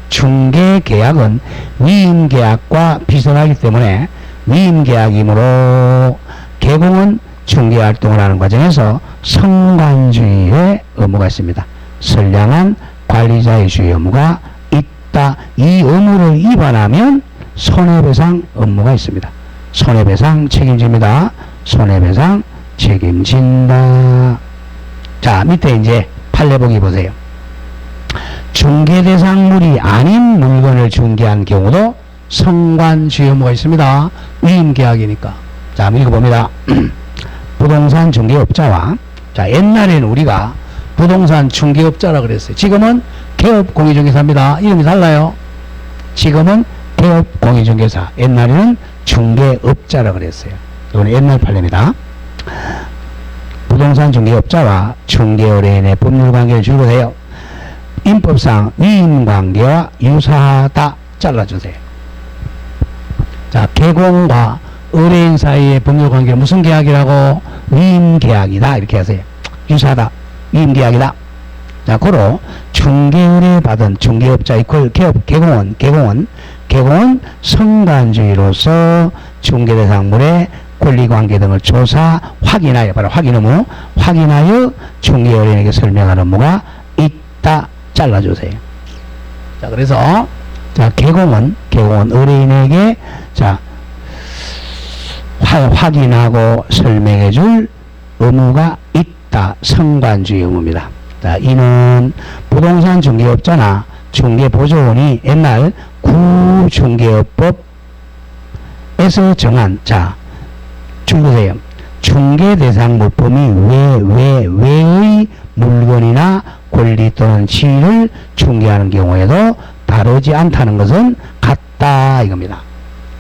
중개계약은 위임계약과 비슷하기 때문에 위임계약이므로 개공은 중개 활동을 하는 과정에서 성관주의의 의무가 있습니다. 선량한 관리자의 주의 의무가 있다. 이 의무를 위반하면 손해배상 의무가 있습니다. 손해배상 책임집니다. 손해배상 책임진다. 자, 밑에 이제 판례 보기 보세요. 중개 대상물이 아닌 물건을 중개한 경우도 성관주의 의무가 있습니다. 위임계약이니까. 자, 한번 읽어봅니다. 부동산 중개업자와, 자, 옛날에는 우리가 부동산 중개업자라 그랬어요. 지금은 개업공인중개사입니다. 이름이 달라요. 지금은 개업공인중개사. 옛날에는 중개업자라 그랬어요. 이건 옛날 판례입니다. 부동산 중개업자와 중개의뢰인의 법률관계를 줄거세요. 인법상 위임관계와 유사하다. 잘라주세요. 자, 개공과 의뢰인 사이의 법률관계는 무슨 계약이라고? 위임계약이다. 이렇게 하세요. 유사하다. 위임계약이다. 자, 고로 중개의뢰 받은 중개업자 이퀄 개공은 성관주의로서 중개대상물의 권리관계 등을 조사, 확인하여, 바로 확인 의무, 확인하여 중개의뢰인에게 설명하는 의무가 있다. 잘라주세요. 자, 그래서, 자, 개공은 의뢰인에게, 자, 확인하고 설명해 줄 의무가 있다. 성관주의 의무입니다. 자, 이는 부동산 중개업자나 중개보조원이 옛날 구중개업법에서 정한, 자, 줄보세요. 중개대상물 범위 외의 물건이나 권리 또는 지위를 중개하는 경우에도 다루지 않다는 것은 같다. 이겁니다.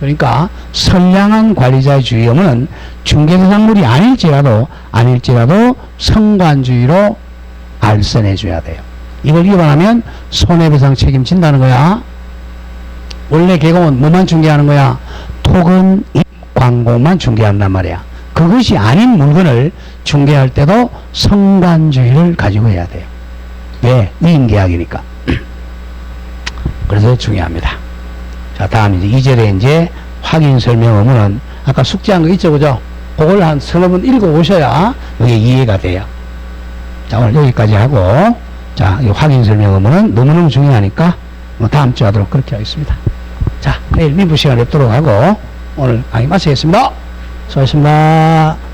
그러니까 선량한 관리자의 주의 의무는 중개대상물이 아닐지라도 성관주의로 알선해 줘야 돼요. 이걸 위반하면 손해배상 책임진다는 거야. 원래 개공은 뭐만 중개하는 거야? 토건, 광고만 중개한단 말이야. 그것이 아닌 물건을 중개할 때도 성관주의를 가지고 해야 돼요. 왜? 위임계약이니까. 그래서 중요합니다. 자, 다음 이제 2절에 이제 확인 설명 의무는 아까 숙지한 거 있죠, 그죠? 그걸 한 서너 번 읽어 오셔야 이게 이해가 돼요. 자, 오늘 여기까지 하고, 자, 이 확인 설명 의무는 너무너무 중요하니까 다음 주 하도록 그렇게 하겠습니다. 자, 내일 민부 시간 뵙도록 하고 오늘 강의 마치겠습니다. 수고하셨습니다.